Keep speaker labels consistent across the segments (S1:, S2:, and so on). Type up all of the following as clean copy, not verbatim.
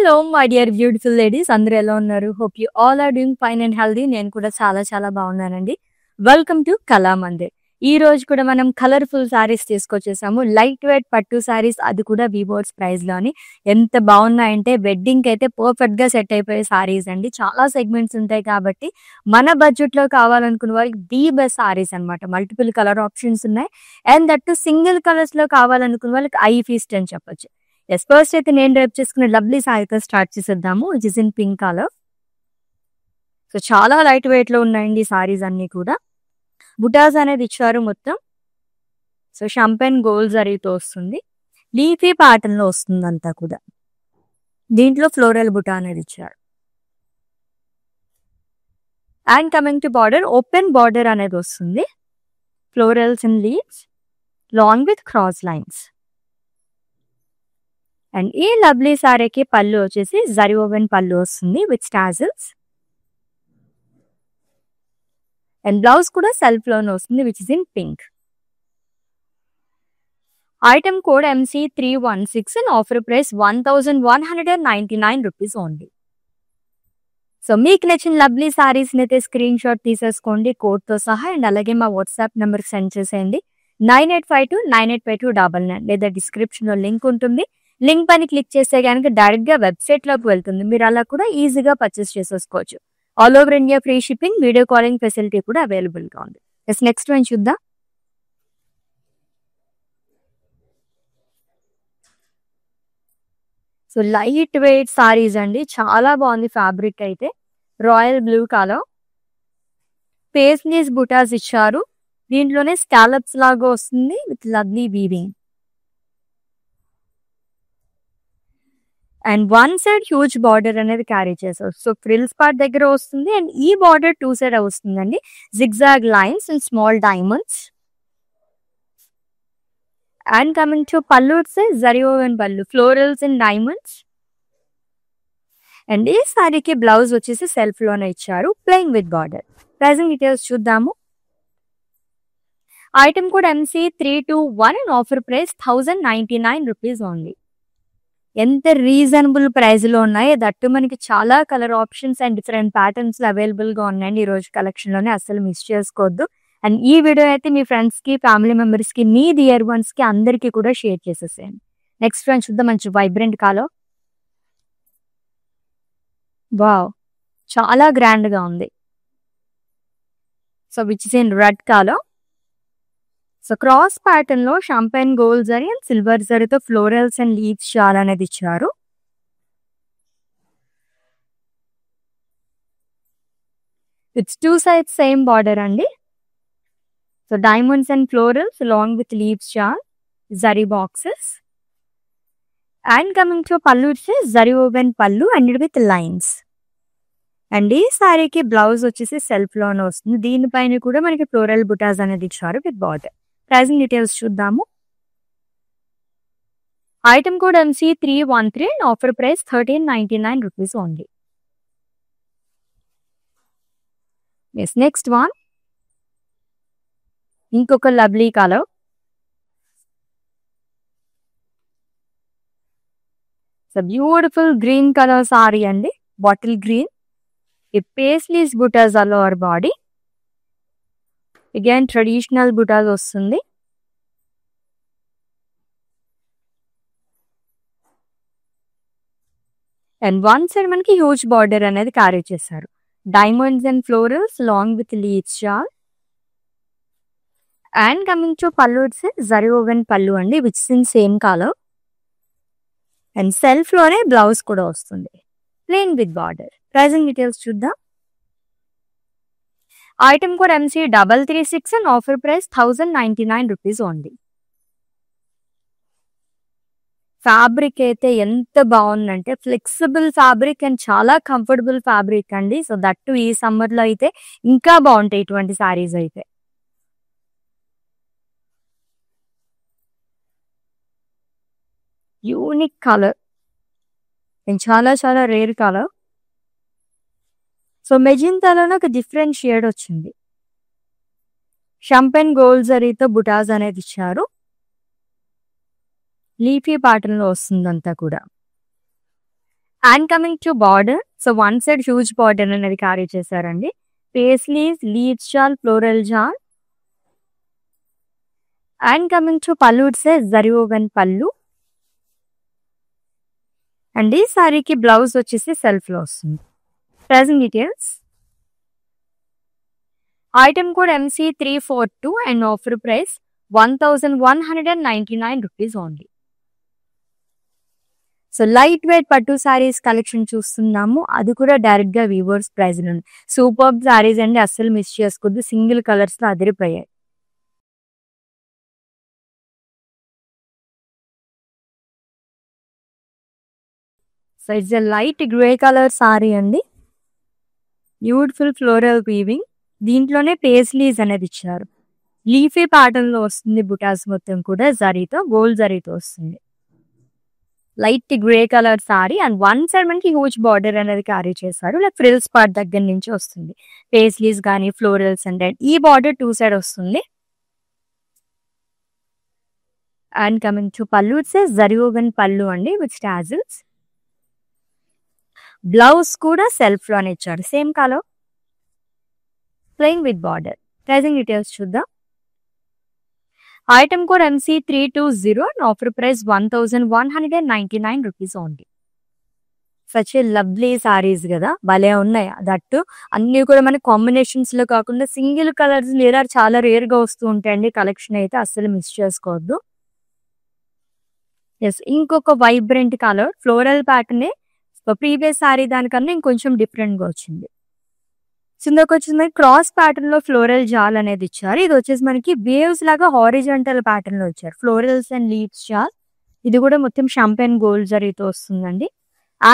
S1: Hello my dear beautiful ladies, అందరూ ఎలా ఉన్నారు? Hope you all are doing fine and healthy. నేను కూడా చాలా చాలా బాగున్నానండి. Welcome to Kalamandir. ఈ రోజు కూడా మనం కలర్ఫుల్ శారీస్ తీసుకొచ్చేసాము. లైట్ వెయిట్ పట్టు శారీస్, అది కూడా వీవర్స్ ప్రైస్ లోని. ఎంత బాగున్నాయంటే వెడ్డింగ్ కి అయితే పర్ఫెక్ట్ గా సెట్ అయిపోయే శారీస్ అండి. చాలా సెగ్మెంట్స్ ఉంటాయి కాబట్టి మన బడ్జెట్ లో కావాలనుకున్న వాళ్ళకి ది బెస్ట్ శారీస్ అనమాట. మల్టిపుల్ కలర్ ఆప్షన్స్ ఉన్నాయి. అండ్ దట్ సింగిల్ కలర్స్ లో కావాలనుకున్న వాళ్ళకి ఐ ఫీస్ట్ అని చెప్పొచ్చు. ఎస్, ఫస్ట్ అయితే నేను రేపు చేసుకున్న లవ్లీ సారీతో స్టార్ట్ చేసేద్దాము. Which is in pink colour. So చాలా లైట్ వెయిట్ లో ఉన్నాయండి ఈ సారీస్ అన్ని కూడా. బుటాస్ అనేది ఇచ్చారు మొత్తం. సో షంపెన్ గోల్డ్ జరీతో వస్తుంది. లీఫీ ప్యాటర్న్ లో వస్తుంది అంతా కూడా. దీంట్లో ఫ్లోరల్ బుటా అనేది ఇచ్చారు. And coming to border, open border అనేది వస్తుంది. Florals and leaves long with cross lines. And ఈ లవ్లీ సారీకి పళ్ళు వచ్చేసి జరీ ఓవెన్ పళ్ళు వస్తుంది విత్ స్టాజిల్స్. అండ్ బ్లౌజ్ కూడా సెల్ఫ్ లోనే వస్తుంది which is in pink. Item code MC316 and offer price 1199 rupees only. So మీకు నచ్చిన లవ్లీ సారీస్ అయితే స్క్రీన్ షాట్ తీసేసుకోండి కోడ్ తో సహా. అండ్ అలాగే మా వాట్సాప్ నెంబర్ సెండ్ చేసేయండి 9852985299 లేదా డిస్క్రిప్షన్ లో లింక్ ఉంటుంది. లింక్ పైన క్లిక్ చేస్తే కనుక డైరెక్ట్ గా వెబ్సైట్ లోకి వెళ్తుంది. మీరు అలా కూడా ఈజీగా పర్చేస్ చేసేసుకోవచ్చు. All over India free shipping, video calling facility కూడా అవైలబుల్ గా ఉంది. నెక్స్ట్ వన్ చూద్దాం. సో లైట్ వెయిట్ సారీస్ అండి, చాలా బాగుంది ఫ్యాబ్రిక్ అయితే. రాయల్ బ్లూ కలర్, పేస్లీస్ బుటాస్ ఇచ్చారు. దీంట్లోనే స్కాలప్స్ లాగా వస్తుంది with lovely weaving. And one side huge border అనేది క్యారీ చేశారు. సో ఫ్రిల్స్ పార్ట్ దగ్గర వస్తుంది. అండ్ ఈ బార్డర్ టూ సైడ్ వస్తుందండి. Zigzag lines and small diamonds. And coming to పళ్ళు వస్తే zari woven pallu, florals and diamonds. And ఈ సారీకి బ్లౌజ్ వచ్చేసి సెల్ఫ్ లోనే ఇచ్చారు plain with border. Pricing details చూద్దాము. Item code MC321 and offer price 1099 rupees only. ఎంత రీజనబుల్ ప్రైస్ లో ఉన్నాయి. దట్టు మనకి చాలా colour options and different patterns available గా ఉన్నాయండి ఈ రోజు కలెక్షన్ లోనే. అస్సలు మిస్ చేసుకోవద్దు. అండ్ ఈ వీడియో అయితే మీ ఫ్రెండ్స్ కి, ఫ్యామిలీ మెంబర్స్ కి, మీ డియర్ వన్స్ కి అందరికీ కూడా షేర్ చేసేసేయండి. నెక్స్ట్ వన్ చూద్దాం. మంచి వైబ్రెంట్ కలర్. వావ్, చాలా గ్రాండ్ గా ఉంది. So which is in red colour. So cross pattern లో champagne gold zari and silver జరీతో ఫ్లోరల్స్ అండ్ లీవ్స్ షాల్ అనేది ఇచ్చారు. It's two sides same border అండి. So diamonds and florals long with leaves షాల్, zari boxes. And coming to pallu వచ్చి zari woven pallu and with lines. And ఈ సారీకి బ్లౌజ్ వచ్చేసి సెల్ఫ్ లోనే వస్తుంది. దీనిపైన కూడా మనకి ఫ్లోరల్ బుటాస్ అనేది ఇచ్చారు విత్ బార్డర్. ప్రైజింగ్ డీటెయిల్స్ చూద్దాము. Item code MC313 and offer price 1399 rupees only. Yes, next one ఇంకొక lovely colour. So beautiful green colour sari అండి, బాటిల్ గ్రీన్. ఈ paisleys butas all over body. Again traditional butas వస్తుంది. అండ్ వన్ సైడ్ మనకి huge border అనేది carry చేశారు. Diamonds and florals long with leaves షాల్. And coming to pallu వచ్చి zari woven pallu అండి which in same colour. And self లోనే బ్లౌజ్ కూడా వస్తుంది plain with border. Pricing details చూద్దాం. Item code MC336 and offer price 1099 rupees only. Fabric అయితే ఎంత బాగుందంటే ఫ్లెక్సిబుల్ ఫ్యాబ్రిక్ అండ్ చాలా కంఫర్టబుల్ ఫ్యాబ్రిక్ అండి. సో దట్టు ఈ సమ్మర్ లో అయితే ఇంకా బాగుంటాయి ఇటువంటి సారీస్ అయితే. యూనిక్ కలర్ అండ్ చాలా చాలా రేర్ కలర్. సో మెజెంటాలోనే ఒక డిఫరెంట్ షేడ్ వచ్చింది. షంపెన్ గోల్డ్ జరీతో బుటాస్ అనేది ఇచ్చారు. లీఫీ ప్యాటర్న్ లో వస్తుందంతా కూడా. And coming to border, so one side huge border అనేది క్యారీ చేశారండి. Paisleys, leaves jaal, floral jaal. And coming to pallu, it's zari woven pallu. And ఈ సారీకి బ్లౌజ్ వచ్చేసి సెల్ఫ్ లో వస్తుంది. Pricing details. Item code MC342 and offer price 1199 rupees only. So light weight పట్టు saris collection చూస్తున్నాము, అది కూడా డైరెక్ట్ గా వీవర్స్ ప్రైస్ లో. సూపర్ సారీస్ అండి, అస్సలు మిస్ చేసుకోవద్దు. సింగిల్ కలర్స్ లో అదిరిపోయాయి. So it's a light grey colour sari అండి. Beautiful floral weaving. దీంట్లోనే పేస్లీస్ అనేది ఇచ్చారు. లీఫీ ప్యాటర్న్ లో వస్తుంది. బుటాస్ మొత్తం కూడా జరీతో, గోల్డ్ జరీతో వస్తుంది. Light grey colour sari and one side మనకి హ్యూజ్ బార్డర్ అనేది క్యారీ చేశారు. లైక్ ఫ్రిల్స్ పార్ట్ దగ్గర నుంచి వస్తుంది. పేస్లీస్ కానీ ఫ్లోరల్స్ అండ్ ఈ బార్డర్ టూ సైడ్ వస్తుంది. And coming to pallu, it's zari woven pallu అండి విత్ టాజిల్స్. బ్లౌజ్ కూడా సెల్ఫ్ లోనే ఇచ్చారు, same colour, plain with border. Pricing details చూద్దాం. Item code MC320 and offer price 1199 rupees only. Such a lovely saris కదా, భలే ఉన్నాయి. దట్టు అన్ని కూడా మన కాంబినేషన్స్ లో కాకుండా సింగిల్ కలర్స్ లేదా చాలా రేర్ గా వస్తూ ఉంటాయండి. కలెక్షన్ అయితే అస్సలు మిస్ చేసుకోవద్దు. ఎస్, ఇంకొక vibrant colour floral pattern. Previous sorry దానికన్నా ఇంకొంచెం డిఫరెంట్ గా వచ్చింది. ఇందులోకి వచ్చేసి మనకి క్రాస్ ప్యాటర్న్ లో ఫ్లోరల్ జాల్ అనేది ఇచ్చారు. ఇది వచ్చేసి మనకి వేవ్స్ లాగా హారిజాంటల్ ప్యాటర్న్ లో ఇచ్చారు. ఫ్లోరల్స్ అండ్ లీవ్స్ జాల్. ఇది కూడా మొత్తం షాంపెన్ గోల్డ్ జరీతో వస్తుందండి.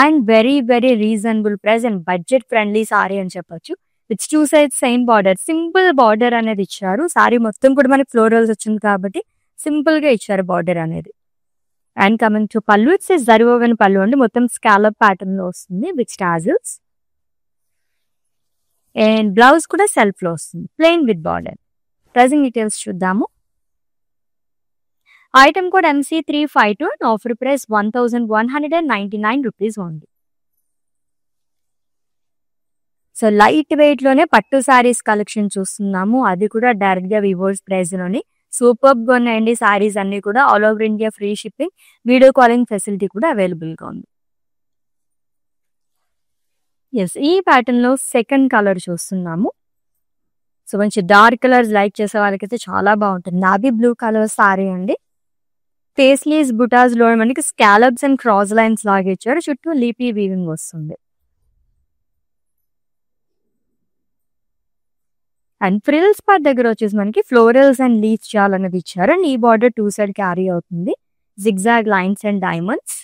S1: And very very reasonable price and budget friendly sorry అని చెప్పొచ్చు. With two sides same border, simple border అనేది ఇచ్చారు. సారీ మొత్తం కూడా మనకి ఫ్లోరల్స్ వచ్చింది కాబట్టి సింపుల్ గా ఇచ్చారు బార్డర్ అనేది. And coming to pallu, it's zari woven pallu అండి. మొత్తం స్కాలప్ ప్యాటర్న్ లో వస్తుంది విత్ టాజిల్స్. అండ్ బ్లౌజ్ కూడా సెల్ఫ్ లో వస్తుంది, plain with border. Pricing details చూద్దాము. Item code MC352 and offer price 1199 rupees only. So light weight లోనే పట్టు సారీస్ కలెక్షన్ చూస్తున్నాము, అది కూడా డైరెక్ట్ గా వివోస్ ప్రైస్ లోని. సూపర్ గా ఉన్నాయండి సారీస్ అన్ని కూడా. All over India free shipping, video calling facility కూడా అవైలబుల్ గా ఉంది. ఎస్, ఈ ప్యాటర్న్ లో సెకండ్ కలర్ చూస్తున్నాము. సో మంచి డార్క్ కలర్స్ లైక్ చేసే వాళ్ళకైతే చాలా బాగుంటుంది. నావీ బ్లూ కలర్ సారీ అండి. పేస్లీస్ బుటాస్ లో మనకి స్కాలప్స్ అండ్ క్రాస్ లైన్స్ లాగా ఇచ్చారు. చుట్టూ లీపీ వీవింగ్ వస్తుంది. అండ్ ఫ్రిల్స్ పార్ట్ దగ్గర వచ్చేసి మనకి ఫ్లోరల్స్ అండ్ లీవ్స్ జాల్ అనేది ఇచ్చారు. అండ్ ఈ బార్డర్ టూ సైడ్ క్యారీ అవుతుంది. Zigzag lines and diamonds.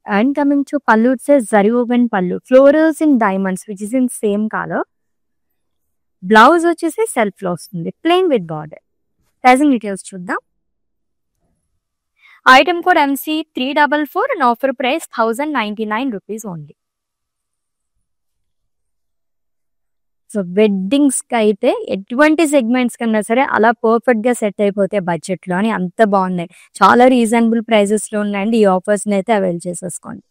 S1: And coming to pallu, it's zari woven pallu, florals in diamonds which is in same colour. Blouse వచ్చేసి సెల్ఫ్ లో వస్తుంది, plain with border. Pricing details చూద్దాం. Item code MC344 and offer price 1099 rupees only. So weddings కి అయితే ఎటువంటి segments కన్నా సరే అలా పర్ఫెక్ట్ గా సెట్ అయిపోతే బడ్జెట్ లో అని, అంత బాగున్నాయి. చాలా రీజనబుల్ ప్రైజెస్ లో ఉన్నాయండి. ఈ ఆఫర్స్ ని అయితే అవైల్ చేసేసుకోండి.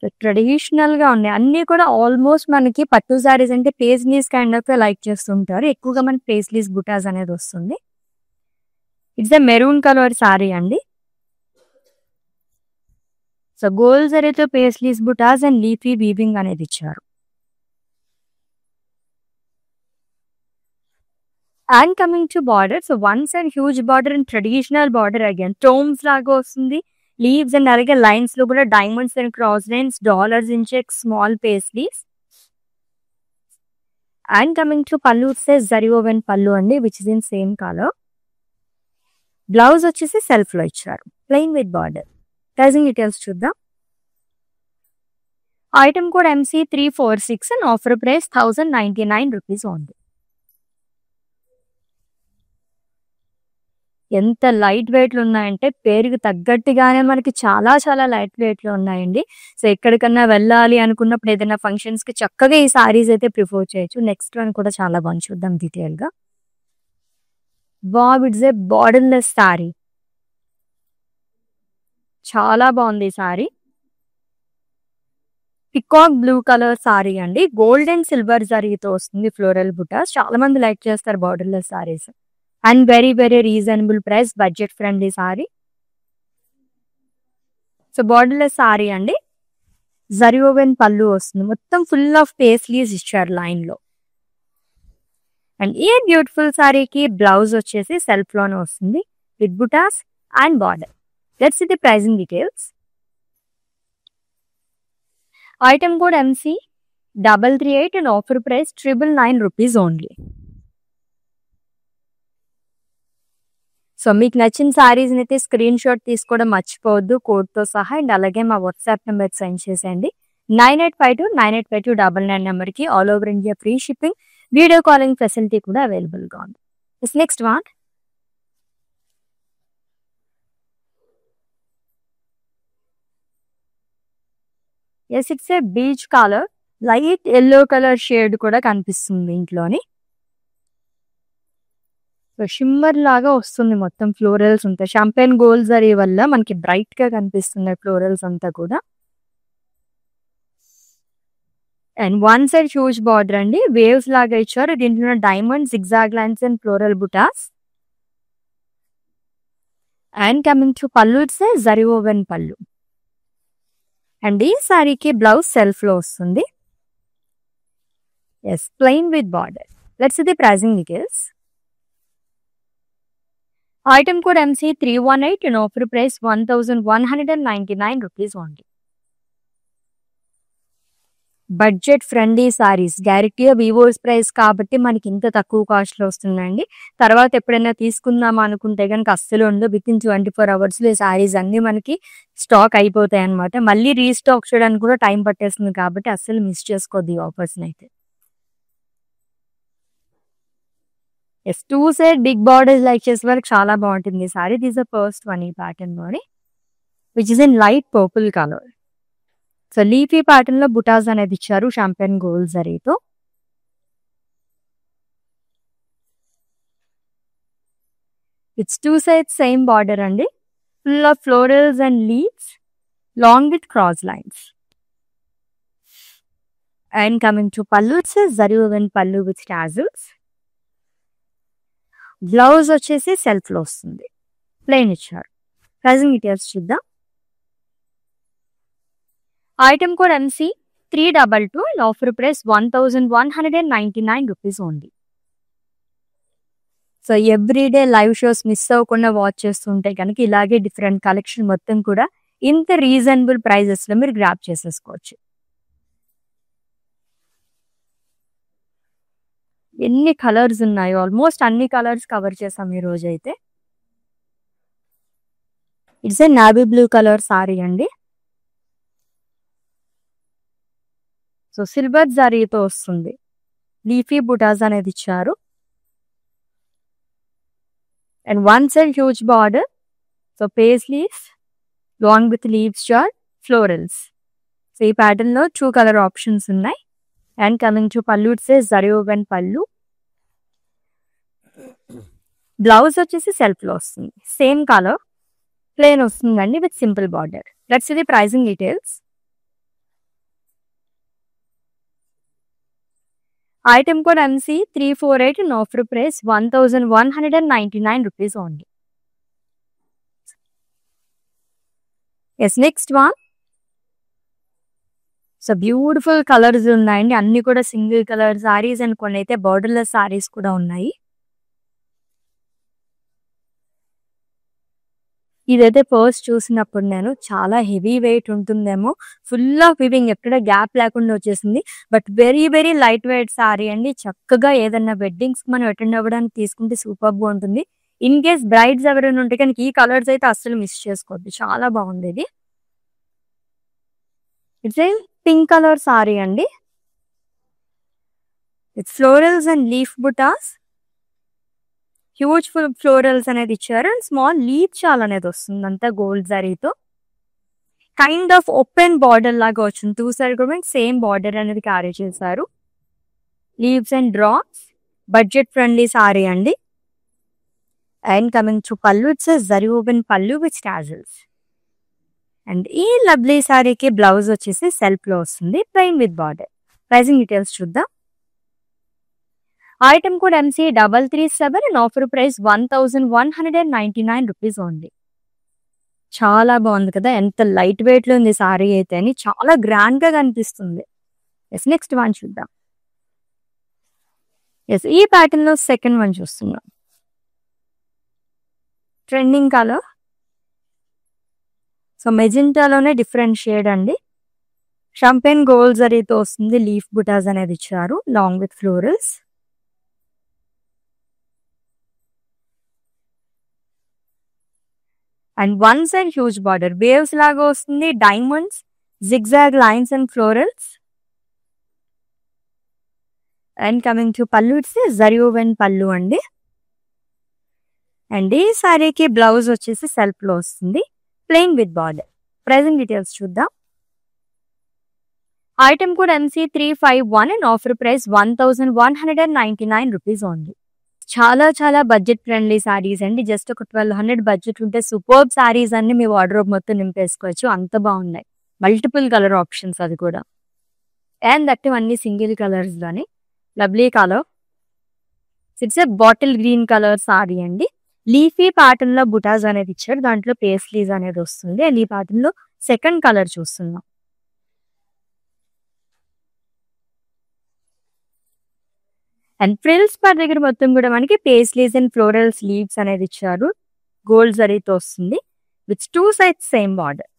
S1: సో ట్రెడిషనల్ గా ఉన్నాయి అన్ని కూడా. ఆల్మోస్ట్ మనకి పట్టు సారీస్ అంటే పేస్లీస్ కైండ్ ఆఫ్ లైక్ చేస్తుంటారు. ఎక్కువగా మనకి పేస్లీస్ బుటాస్ అనేది వస్తుంది. It's a maroon colour sari అండి. సో గోల్డ్ జరీతో paisleys butas and leafy weaving అనేది ఇచ్చారు. And coming to border, so one side huge border and traditional border again tombs లాగా వస్తుంది. లీవ్స్ అండ్ అలాగే లైన్స్ లో కూడా diamonds and cross lines, dollars in check, small paisleys. And coming to pallu, zari woven pallu అండి which is in same colour. Blouse వచ్చేసి self లో ఇచ్చారు, plain with border. Pricing details చూద్దాం. Item code MC346 and offer price 1099 rupees only. ఎంత light వెయిట్లు ఉన్నాయంటే పేరుకి తగ్గట్టుగానే మనకి చాలా చాలా లైట్ వెయిట్లు ఉన్నాయండి. సో ఎక్కడికన్నా వెళ్ళాలి అనుకున్నప్పుడు ఏదైనా ఫంక్షన్స్ కి చక్కగా ఈ సారీస్ అయితే ప్రిఫర్ చేయొచ్చు. నెక్స్ట్ వన్ కూడా చాలా బాగుంది, చూద్దాం డీటెయిల్ గా. Wow, it's a borderless sari. చాలా బాగుంది ఈ sari. Peacock blue colour sari అండి. గోల్డ్ అండ్ సిల్వర్ జరీతో వస్తుంది ఫ్లోరల్ బుటాస్. చాలా మంది లైక్ చేస్తారు borderless saris. And very very reasonable price, budget friendly sari. So borderless sari అండి. జరీ ఓవెన్ పళ్ళు వస్తుంది. మొత్తం ఫుల్ ఆఫ్ పేస్లీస్ ఇచ్చారు లైన్ లో. అండ్ ఈ బ్యూటిఫుల్ సారీకి బ్లౌజ్ వచ్చేసి సెల్ఫ్ లోనే వస్తుంది with butas and border. Let's see the pricing details. Item code MC338 and offer price 999 rupees only. So మీకు నచ్చిన సారీస్ అయితే స్క్రీన్ షాట్ తీసుకోవడం మర్చిపోవద్దు కోడ్తో సహా. అండ్ అలాగే మా వాట్సాప్ నెంబర్ సెండ్ చేసేయండి 9852985299 నెంబర్కి. All over India free shipping, video calling facility కూడా అవైలబుల్గా ఉంది. Next one. Yes, it's a peach colour, light yellow colour shade కూడా కనిపిస్తుంది ఇంట్లోని. సో షిమ్మర్ లాగా వస్తుంది, మొత్తం ఫ్లోరల్స్ ఉంటాయి. షాంపెయిన్ గోల్డ్ జరీ వల్ల మనకి బ్రైట్ గా కనిపిస్తున్నాయి ఫ్లోరల్స్ అంతా కూడా. And one side huge border అండి, వేవ్స్ లాగా ఇచ్చారు. దీంట్లో diamond, zigzag lines and floral butas. And coming to pallu, it's a zari woven pallu. And ఈ సారీకి బ్లౌజ్ సెల్ఫ్ లో వస్తుంది. Yes, plain with border. Let's see the pricing details. Item code MC318 and offer price 1199 rupees only. Budget friendly saris, డైరెక్ట్గా weavers price కాబట్టి మనకి ఇంత తక్కువ కాస్ట్లో వస్తుందండి. తర్వాత ఎప్పుడైనా తీసుకుందాం అనుకుంటే కనుక అస్సలు ఉండదు. విత్ ఇన్ 24 అవర్స్లో ఈ సారీస్ అన్నీ మనకి స్టాక్ అయిపోతాయి అనమాట. మళ్ళీ రీస్టాక్ చేయడానికి కూడా టైం పట్టేస్తుంది కాబట్టి అస్సలు మిస్ చేసుకోవద్దు ఈ ఆఫర్స్ని అయితే. Yes, two side big borders like చేసే వరకు చాలా బాగుంటుంది ఈ సారీ. దిస్ ద ఫస్ట్ వన్ ఈ ప్యాటర్న్ లోని, which is in light purple colour. So leafy pattern లో బుటాస్ అనేది ఇచ్చారు షాంపెయిన్ గోల్డ్ జరీతో. It's two side same border అండి, full of florals and leaves long with cross lines. And coming to pallu, it's zari woven pallu with tassels. Blouse వచ్చేసి self లో వస్తుంది, plain ఇచ్చారు. Pricing details చూద్దాం. Item code MC322 and offer price 1199 rupees only. So everyday live shows miss అవ్వకుండా watch చేస్తుంటే కనుక ఇలాగే different collection మొత్తం కూడా ఇంత రీజనబుల్ ప్రైజెస్ లో మీరు గ్రాప్ చేసేసుకోవచ్చు. ఎన్ని కలర్స్ ఉన్నాయో, ఆల్మోస్ట్ అన్ని కలర్స్ కవర్ చేసాం ఈ రోజు అయితే. It's a navy blue colour sari అండి. సో సిల్వర్ జరీతో వస్తుంది, లీఫీ బుటాస్ అనేది ఇచ్చారు. And one side huge border. So paisleys long with leaves జార్ ఫ్లోరల్స్. సో ఈ ప్యాటర్న్ లో 2 కలర్ ఆప్షన్స్ ఉన్నాయి. And coming to pallu, it's a zari woven pallu. Blouse వచ్చేసి సెల్ఫ్ లో వస్తుంది, సేమ్ కలర్, ప్లెయిన్ వస్తుందండి with simple border. Let's see the pricing details. Item code MC348 and offer price 1199 rupees only. Yes, next one. So beautiful colours ఉన్నాయండి, అన్ని కూడా single colour saris and కొన్ని అయితే borderless saris కూడా ఉన్నాయి. ఇదైతే ఫస్ట్ చూసినప్పుడు నేను చాలా హెవీ వెయిట్ ఉంటుందేమో, ఫుల్ ఆఫ్ వివింగ్, ఎక్కడ గ్యాప్ లేకుండా వచ్చేసింది. But very very light weight sorry అండి. చక్కగా ఏదన్నా వెడ్డింగ్స్ మనం అటెండ్ అవ్వడానికి తీసుకుంటే సూపర్గా ఉంటుంది. ఇన్ కేస్ బ్రైడ్స్ ఎవరైనా ఉంటే కనుక ఈ కలర్స్ అయితే అస్సలు మిస్ చేసుకోవద్దు, చాలా బాగుంది ఇది. It's a pink colour sari అండి. It's florals and leaf butas, huge full florals అనేది ఇచ్చారు. అండ్ స్మాల్ లీఫ్ చాల్ అనేది వస్తుంది, అంతా గోల్డ్ జరీతో. కైండ్ ఆఫ్ ఓపెన్ బార్డర్ లాగా వచ్చింది, 2 సైడ్ కూడా సేమ్ బార్డర్ అనేది క్యారీ చేశారు. Leaves and drops, budget friendly sari అండి. And coming to pallu, it's zari woven pallu with tassels. And ఈ లవ్లీ సారీకి బ్లౌజ్ వచ్చేసి సెల్ఫ్ లో వస్తుంది, plain with border. Pricing details చూద్దాం. Item code MC337 and offer price 1199 rupees only. చాలా బాగుంది కదా, ఎంత లైట్ వెయిట్ లో ఉంది సారీ అయితే అని, చాలా గ్రాండ్ గా కనిపిస్తుంది. ఎస్, నెక్స్ట్ వన్ చూద్దాం. ఎస్, ఈ ప్యాటర్న్ లో సెకండ్ వన్ చూస్తున్నాం. ట్రెండింగ్ కలర్, సో మెజెంటాలోనే డిఫరెంట్ షేడ్ అండి. షంపెన్ గోల్డ్ జరీతో వస్తుంది, లీఫ్ బుటాస్ అనేది ఇచ్చారు long with florals. And one side huge border, waves లాగా వస్తుంది, diamonds, zigzag lines and florals. And coming to pallu, it's zari woven pallu అండి. అండ్ ఈ సారీకి బ్లౌజ్ వచ్చేసి సెల్ఫ్ లో వస్తుంది, plain with border. Pricing details చూద్దాం. Item code MC351 and offer price 1199 rupees only. చాలా చాలా బడ్జెట్ ఫ్రెండ్లీ సారీస్ అండి. జస్ట్ ఒక 1200 బడ్జెట్ ఉంటే సూపర్బ్ సారీస్ అన్ని మీ వార్డ్రోబ్ మొత్తం నింపేసుకోవచ్చు, అంత బాగున్నాయి. మల్టిపుల్ కలర్ ఆప్షన్స్, అది కూడా. అండ్ దట్ అన్ని సింగిల్ కలర్స్ లోని lovely colour. It's a bottle green colour sari అండి. లీఫీ ప్యాటర్న్ లో బుటాస్ అనేది ఇచ్చారు, దాంట్లో పేస్లీస్ అనేది వస్తుంది. అండ్ ఈ ప్యాటర్న్ లో సెకండ్ కలర్ చూస్తున్నాం. అండ్ ఫ్రిల్స్ పార్ట్ దగ్గర మొత్తం కూడా మనకి పేస్లీస్ అండ్ ఫ్లోరల్ స్లీవ్స్ అనేది ఇచ్చారు, గోల్డ్ జరీతో వస్తుంది with two sides same border.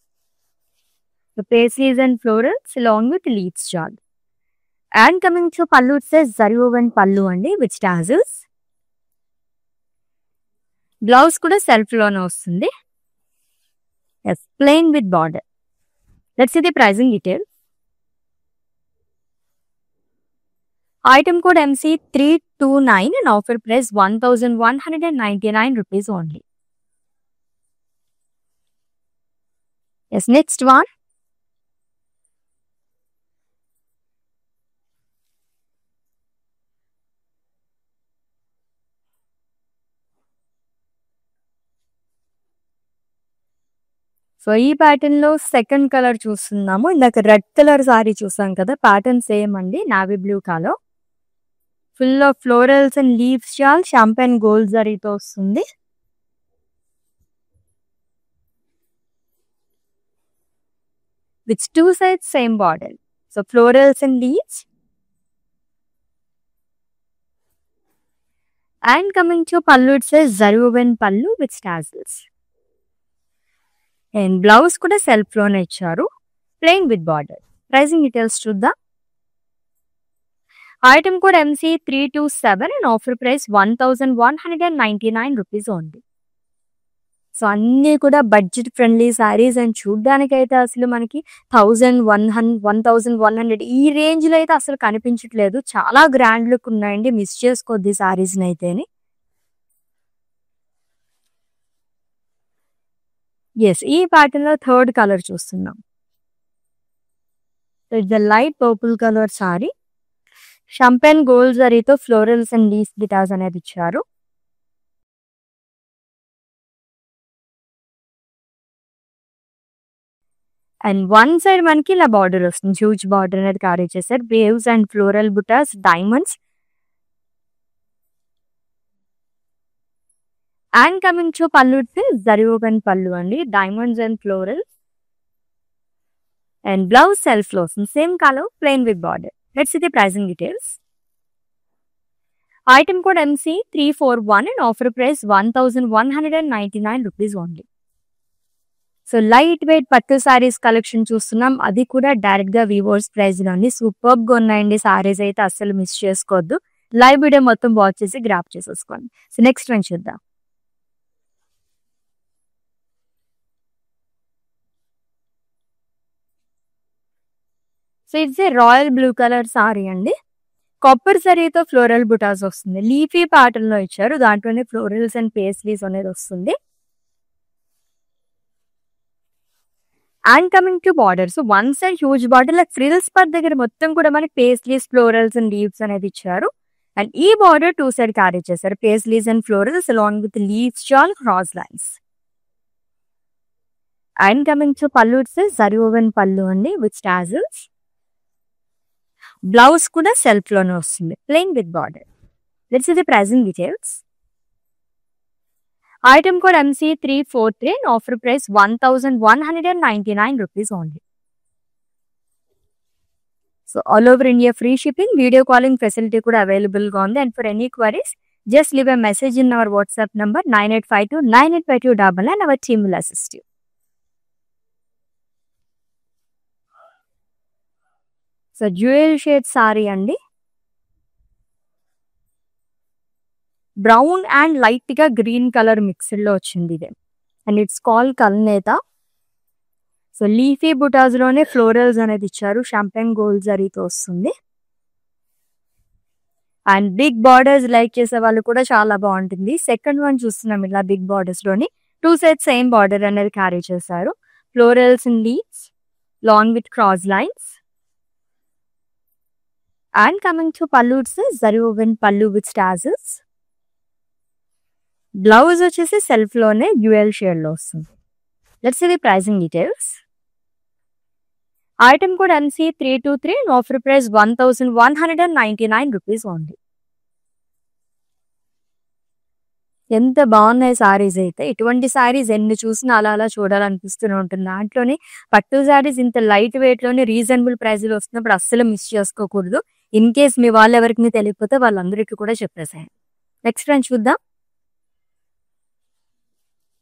S1: Paisleys and florals along with leaves jaal. And coming to pallu, it's zari woven pallu అండి విత్ టాజిల్స్. బ్లౌజ్ కూడా సెల్ఫ్ లోనే వస్తుంది, yes, plain with border. Let's see the pricing detail. Item code MC329 and offer price 1199 rupees only. Yes, next one. So ఈ pattern లో second colour చూస్తున్నాము. ఇందాక red colour sari చూసాం కదా, ప్యాటర్న్ సేమ్ అండి, navy blue colour. Full of florals and leaves చాల్, champagne gold జరీతో వస్తుంది. With two sides same border, so florals and leaves. And coming to pallu, it's zari woven pallu with tassels. And blouse కూడా self లోనే ఇచ్చారు, plain with border. Pricing details చూద్దాం. Item code MC327 and offer price 1199 rupees only. So అన్నీ కూడా budget friendly saris. And చూడ్డానికైతే అసలు మనకి 1100 ఈ రేంజ్ లో అయితే అసలు కనిపించట్లేదు, చాలా గ్రాండ్ లుక్ ఉన్నాయండి, మిస్ చేసుకోద్ది సారీస్ అయితేని. ఎస్, ఈ ప్యాటర్న్ లో థర్డ్ కలర్ చూస్తున్నాం. It's the light purple colour sari, champagne gold జరీతో ఫ్లోరల్స్ అండ్ లీఫ్ బిటాస్ అనేది ఇచ్చారు. అండ్ వన్ సైడ్ మనకి ఇలా బార్డర్ వస్తుంది, హ్యూజ్ బార్డర్ అనేది క్యారీ చేశారు, waves and floral butas, diamonds. And coming to pallu, zari woven pallu అండి, diamonds and floral. And blouse self లో వస్తుంది, same colour, plain with border. Let's see the pricing details. Item code MC341 and offer price 1199 rupees only. So light weight పట్టు saris collection చూస్తున్నాం, అది కూడా direct గా వివోర్స్ price లోని. Superb గా ఉన్నాయండి సారీస్ అయితే, అస్సలు మిస్ చేసుకోవద్దు. లైవ్ వీడియో మొత్తం వాచ్ చేసి గ్రాప్ చేసేసుకోండి. సో నెక్స్ట్ వన్ చూద్దాం. So it's a royal blue colour sari అండి, కాపర్ జరీతో ఫ్లోరల్ బుటాస్ వస్తుంది, లీఫీ ప్యాటర్న్ లో ఇచ్చారు, దాంట్లోనే ఫ్లోరల్స్ అండ్ పేస్లీస్ అనేది వస్తుంది. And coming to border, so one side huge border, like frills per దగ్గర మొత్తం కూడా మనకి పేస్లీస్, ఫ్లోరల్స్ అండ్ లీవ్స్ అనేది ఇచ్చారు. అండ్ ఈ బార్డర్ 2 సైడ్ క్యారీ చేశారు. Paisleys and florals along with leaves షాల్ cross lines. And coming to pallu zari woven pallu అండి విత్ టాజిల్స్. బ్లౌజ్ కూడా సెల్ఫ్ లోనే వస్తుంది plain with border. Let's see the pricing details. Item code MC343 and offer price 1199 rupees only. So all over India free shipping, video calling facility kuda available ga undi. And for any queries, just leave a message in our WhatsApp number 9852985299 and our team will assist you. So jewel shade saree andi. Brown and light గా green colour mixed లో వచ్చింది ఇది. And it's కాల్ కల్నేత. So leafy butas లోనే florals అనేది ఇచ్చారు. Champagne gold జరీతో వస్తుంది. అండ్ బిగ్ బార్డర్స్ లైక్ చేసే వాళ్ళు కూడా చాలా బాగుంటుంది. సెకండ్ వన్ చూస్తున్నాం ఇలా బిగ్ బార్డర్స్ లోని 2 సైడ్ సేమ్ బార్డర్ అనేది క్యారీ చేశారు. Florals and leaves long with cross lines. And coming to pallu zari woven pallu with tassels. Blouse వచ్చేసి సెల్ఫ్ లోనే డ్యూయల్ షేడ్ లో వస్తుంది. Let's see the pricing details. Item code MC323 and offer price 1199 rupees only. ఎంత బాగున్నాయి సారీస్ అయితే. ఇటువంటి సారీస్ ఎన్ని చూసినా అలా అలా చూడాలనిపిస్తూనే ఉంటుంది. దాంట్లోనే పట్టు సారీస్ ఇంత లైట్ వెయిట్ లోనే రీజనబుల్ ప్రైస్ లో వస్తున్నప్పుడు అస్సలు మిస్ చేసుకోకూడదు. ఇన్ కేస్ మీ వాళ్ళు ఎవరికి తెలియకపోతే వాళ్ళందరికీ కూడా చెప్పేసాయి. నెక్స్ట్ వన్ చూద్దాం.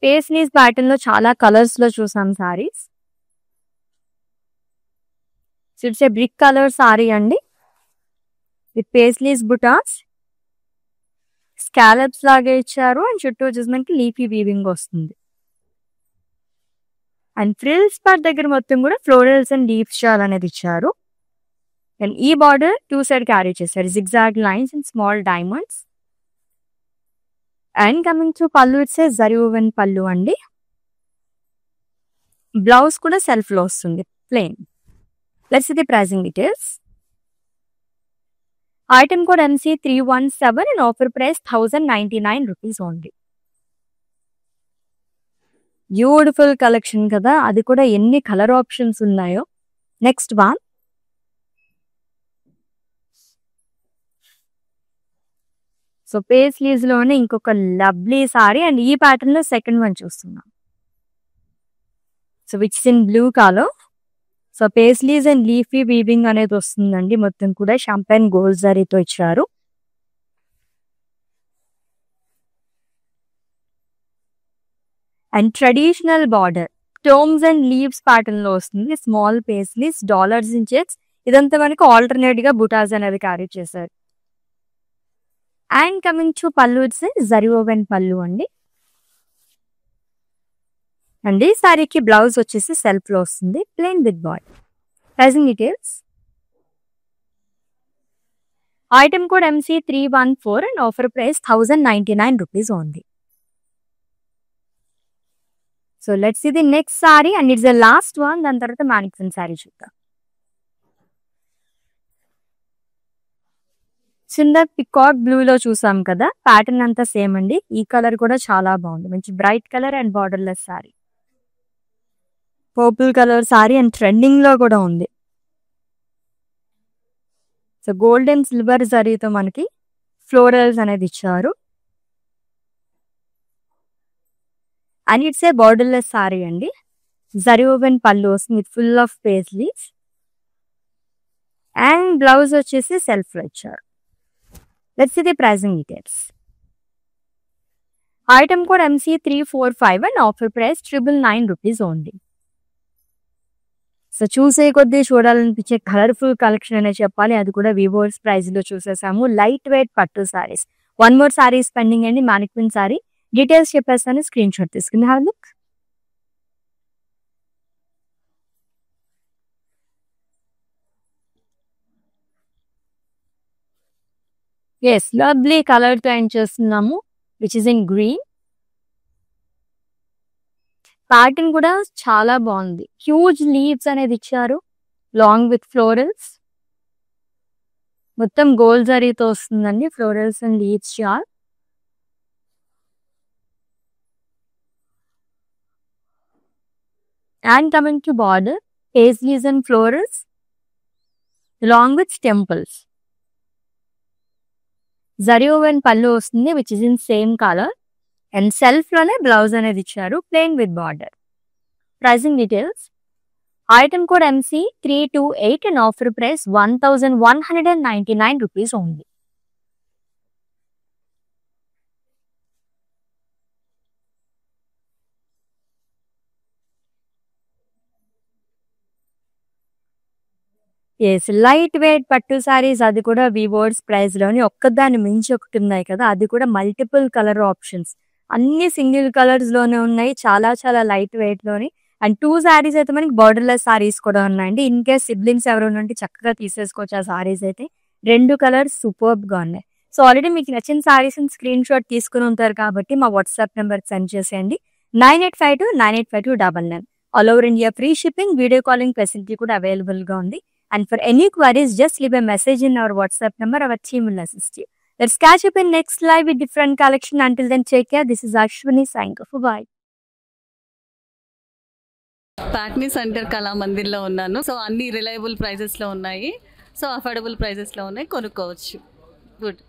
S1: పేస్లీస్ ప్యాటర్న్ లో చాలా కలర్స్ లో చూసాం saris. It's a brick colour sari అండి విత్ పేస్లీస్ బుటాస్. స్కాలప్స్ లాగా ఇచ్చారు. అండ్ చుట్టూ వచ్చేసి మనకి లీఫీ వీవింగ్ వస్తుంది. అండ్ ఫ్రిల్స్ పార్ట్ దగ్గర మొత్తం కూడా ఫ్లోరల్స్ అండ్ లీఫ్ షాల్ అనేది ఇచ్చారు. అండ్ ఈ బార్డర్ 2 సైడ్ క్యారీ చేశారు. Zigzag lines and small diamonds. And coming to pallu zari woven pallu అండి. బ్లౌజ్ కూడా సెల్ఫ్ లో వస్తుంది plain. Let's see the pricing details. Item code MC317 and offer price 1099 rupees only. Beautiful collection కదా. అది కూడా ఎన్ని కలర్ ఆప్షన్స్ ఉన్నాయో. Next one. సో పేస్లీస్ లోనే ఇంకొక లవ్లీ సారీ. అండ్ ఈ ప్యాటర్న్ లో సెకండ్ వన్ చూస్తున్నాం. So which in blue colour. So paisleys and leafy weaving అనేది వస్తుందండి. మొత్తం కూడా షాంపెన్ గోల్డ్ జరీతో ఇచ్చారు. And traditional border stones and leaves pattern లో వస్తుంది. Small paisleys dollars in checks. ఇదంతా మనకు ఆల్టర్నేట్ గా బుటాస్ అనేది క్యారీ చేశారు. And coming to pallu zari woven pallu అండి. అండ్ ఈ సారీకి బ్లౌజ్ వచ్చేసి సెల్ఫ్ లో వస్తుంది plain with border. Pricing details. Item code MC314 and offer price 1099 rupees only. So let's see the next sari. And it's the last one. దాని తర్వాత mannequin sorry చూద్దాం. చిన్న పికాక్ బ్లూ లో చూసాం కదా. ప్యాటర్న్ అంతా సేమ్ అండి. ఈ కలర్ కూడా చాలా బాగుంది. మంచి bright colour and borderless sorry. Purple colour sari and trending లో కూడా ఉంది. సో గోల్డ్ అండ్ సిల్వర్ జరీతో మనకి ఫ్లోరల్స్ అనేది ఇచ్చారు. And it's a borderless sari అండి. జరీ ఓవెన్ పళ్ళు వస్తుంది with full of paisleys. And blouse వచ్చేసి సెల్ఫ్ లో ఇచ్చారు. Let's see the pricing details. Item code MC345 and offer price 999 rupees only. So చూసే కొద్దీ చూడాలనిపించే కలర్ఫుల్ కలెక్షన్ అనే చెప్పాలి. అది కూడా వివోర్స్ ప్రైస్ లో చూసేసాము. లైట్ వెయిట్ పట్టు saris. One more saris pending అండి. మ్యానిక్విన్ సారీ డీటెయిల్స్ చెప్పేస్తాను. స్క్రీన్ షాట్ తీసుకుని have look. Yes lovely colour తో ఎండ్ చేస్తున్నాము which is in green. Pattern కూడా చాలా బాగుంది. హ్యూజ్ లీవ్స్ అనేది ఇచ్చారు లాంగ్ విత్ ఫ్లోరల్స్. మొత్తం గోల్డ్ జరీతో వస్తుందండి. Florals and leaves shawl. And coming to border, paisleys and florals along with temples. Zari woven pallu వస్తుంది which is in same color and self లోనే బ్లౌజ్ అనేది ఇచ్చారు plain with border. Pricing details. Item code MC328 and offer price 1199 rupees only. Yes light weight పట్టు సారీస్, అది కూడా వివోర్స్ price లోని ఒక్కదాన్ని మించి ఒకటి ఉన్నాయి కదా, అది కూడా మల్టిపుల్ కలర్ ఆప్షన్స్, అన్ని సింగిల్ కలర్స్ లోనే ఉన్నాయి, చాలా చాలా లైట్ వెయిట్ లోని. అండ్ 2 సారీస్ అయితే మనకి బార్డర్లెస్ సారీస్ కూడా ఉన్నాయండి. ఇన్ కేస్ సిబ్లింగ్స్ ఎవరైనా ఉంటే చక్కగా తీసేసుకోవచ్చు ఆ సారీస్ అయితే. 2 కలర్స్ సూపర్బ్ గా ఉన్నాయి. సో ఆల్రెడీ మీకు నచ్చిన సారీస్ స్క్రీన్ షాట్ తీసుకుని ఉంటారు కాబట్టి మా వాట్సాప్ నెంబర్ సెండ్ చేసేయండి 9852985299. All over India free shipping, video calling facility కూడా అవైలబుల్ గా ఉంది. And for any queries, just leave a message in our WhatsApp number. Our team will assist you. Let's catch up in next live with different collection. Until then, take care. This is Ashwini signing off. Bye.
S2: ప్యాక్నీ center కళామందిర్లో ఉన్నాను. So అన్ని reliable ప్రైజెస్లో ఉన్నాయి. So affordable ప్రైజెస్లో ఉన్నాయి, కొనుక్కోవచ్చు. Good.